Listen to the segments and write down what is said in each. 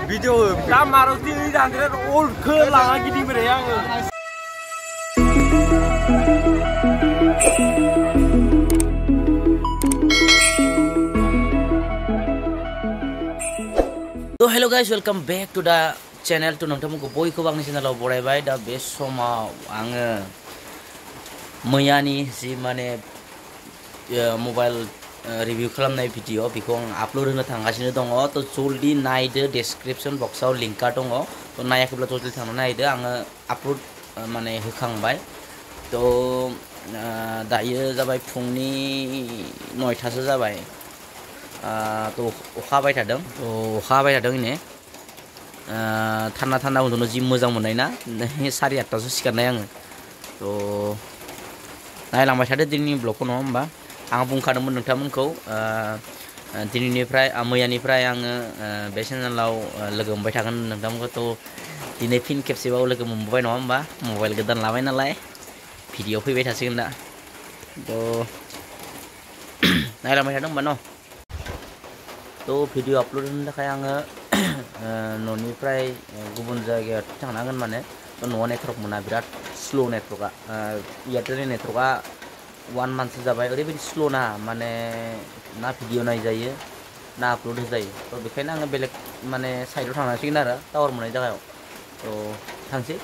Video दा Maruti 800 old ke langa gidi mere yang. So hello guys, welcome back to the channel. To nontonmu boy ko bang ni channel lo borai bai da best soma ang मैयानि जि माने mobile review खालामनाय video बेखौ आं upload होनो थांगासिनो दङ तो जल्दी नायदो description box आव लिंकआ दङ तो नायाखैब्ला जल्दी थांना नायदो आङो आपलोड माने होखांबाय तो दायो जाबाय फुंनि 9टासो जाबाय तो अखा हाबाय थादों इने थान्दा थान्दा उन्दुनो जि मोजां मोननाय ना 8:30 सिखारनाय आङो तो नायलांबाय थादो दिनैनि ब्लगखौ नङा होमबा आं बुंखादोंमोन नोंथांमोनखौ दिनैनिफ्राय मैयानिफ्राय आङो बे चेनेलाव लोगो मोनबाय थागोन नोंथांमोनखौ तो दिनै फिन खेबसेबाव लोगो मोनबाय नङा होमबा मबाइल गोदान लाबाय नालाय भिडिअ फैबाय थासिगोन दा तो नायलांबाय थादों होमबा न तो भिडिअ आपलोड होनो थाखाय आङो न'निफ्राय गुबुन जायगायाव थांनांगोन माने न'आव नेटवर्क मोना बिराद स्लो नेटवर्कआ एयारटेलनि नेटवर्कआ 1 month जाबाय ओरैबायदि स्लो ना माने ना भिडिअ नायजायो ना आपलोड होजायो तो बेखायनो आङो बेलेग माने साइडआव थांनांसिगोन आरो टावार मोननाय जायगायाव तो थांसै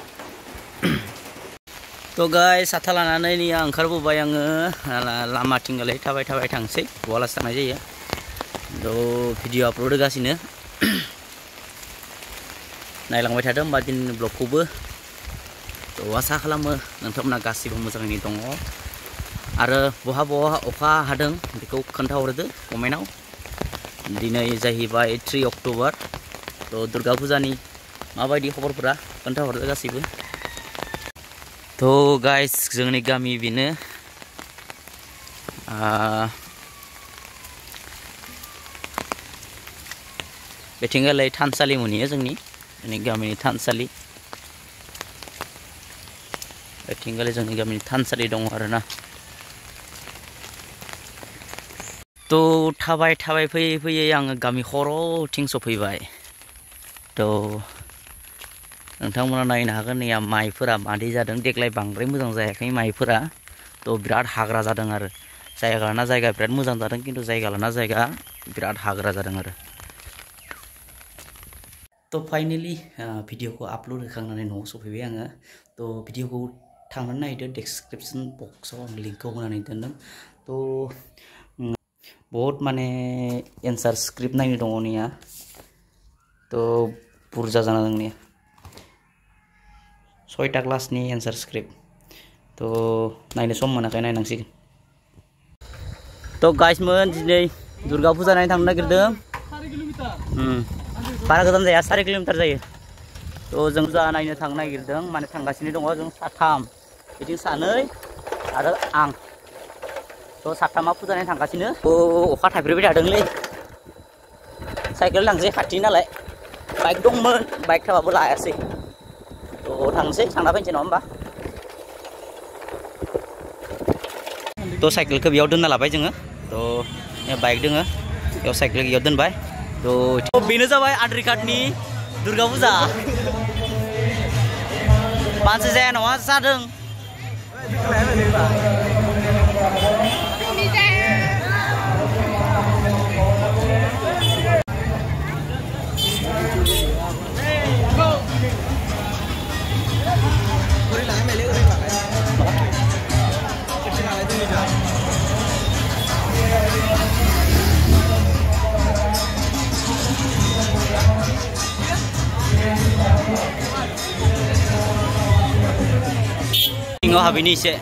तो गाइस साथा लानानै नि ओंखारबोबाय आङो लामाथिंगालै थाबाय थांसै बहालासि थांनाय जायो तो भिडिअ आपलोड होगासिनो नायलांबाय थादों होमबा दिनैनि ब्लगखौबो तो आसा खालामो नोंथांमोना गासिबो मोजाङैनो दङ आरो बहा अखा हादों बेखौ खोन्थाहरदो कमेन्टआव दिनै जाहैबाय 3 अक्ट'बर तो दुर्गा फुजानि माबायदि खबरफोरा खोन्थाहरदो गासिबो तो गाइस जोंनि गामि बेनो बेथिंगालाय थानसालि मोनहैयो जोंनि गामिनि थानसालि बेथिंगालाय जोंनि गामिनि थानसालि दङ आरोना तो थाबाय फैयै आङो गामि खर'थिं सफैबाय तो नोंथांमोना नायनो हागोन नैया माइफोरा मादै जादों देग्लाय बांद्राय मोजां जायाखै माइफोरा तो बिराद हाग्रा जादों आरो जायगा लाना जायगा बिराद मोजां जादों किन्तु जायगा लाना जायगा बिराद हाग्रा जादों आरो तो फाइनली भिडिअखौ आपलोड होखांनानै न'आव सफैबाय आङो तो भिडिअखौ थांनानै नायदो description बक्सआव आं लिंकखौ होनानै दोनदों तो बहुत माने एन्सार स्क्रिप्ट नायनो दङ निया तो बुरजा जाना दं निया 6टा क्लासनि एन्सार स्क्रिप्ट तो नायनो सम मोनाखै नायनांसिगोन तो गाइस मोन दिनै दुर्गा फुजा नायनो थांनो नागिरदों बारा गोजान जाया 4 किल'मिटार जायो तो जों जा नायनो थांनो नागिरदों माने थांगासिनो दङ जों साथाम बिथिं सानै आरो आं तो साथामा फुजा नायनो थांगासिनो अखा थाइफ्रिबाय थादोंलै साइकेल लांसै खाथि नालाय बाइक दंमोन बाइक थाबाबो लायासै तो थांसै थांना फैनोसै नङा होमबा तो साइकेलखौ बेयाव दोनना लाबाय जोङो तो बाइक दोङो बेयाव साइकेल बेयाव दोनबाय तो बेनो जाबाय आधार कार्डनि दुर्गा फुजा मानसि जाया नङा जादों सिङाव हाबैनि एसे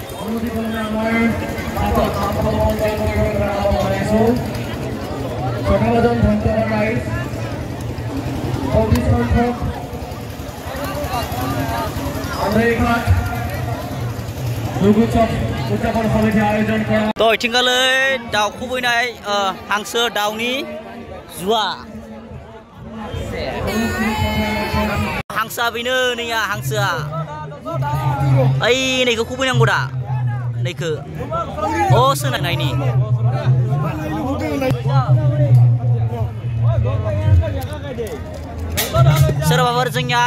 तो इथिंगालै दाउ खुबैनाय हांसो दाउनि जुवा हांसोआ बेनो नैया हांसोआ ओइ नैखौ खुबैनांगौ दा नैखौ सोनायनि सोरबाफोर जोंनिया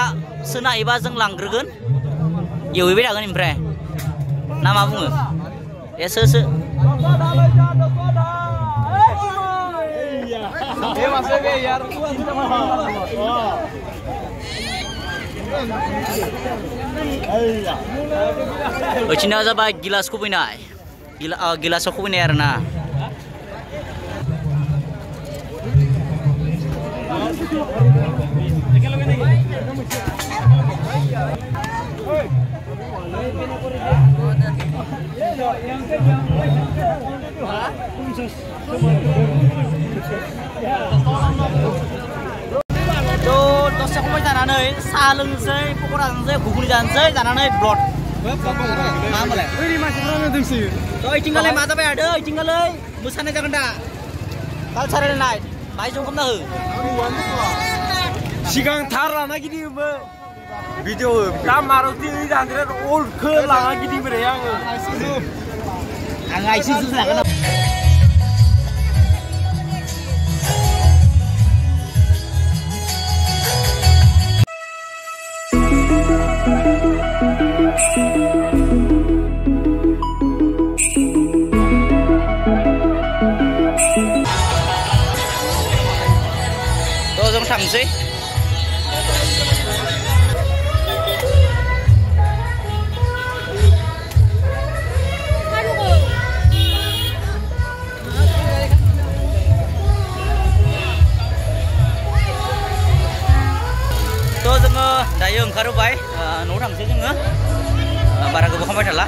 सोना एबा जों लांग्रोगोन एवहैबाय थागोन ओमफ्राय ना मा बुङो ए सो ओइथिना जाबाय गिलास खुबैनाय गिलासाव खुबैनाय आरोना दसे खमाय जानानै साहा लोंनोसै पकरा जानोसै घुगुनि जानोसै जानानै ब्लड मा होनबालाय ओइथिंगालाय मा जाबाय आरो ओइथिंगालाय मोसानाय जागोन दा कालचारेल नाइट बाहाय जं खालामना हो सिगां थार लाना गिदिङोबो भिडिअ दा मारुति 800 ओल्डखौ लाना गिदिंबाय आङो आइसिसो जागोन जों थांसै जोङो दायो ओंखारबाय न'आव थांसै जोङो बारा गोबाव खामाय थाला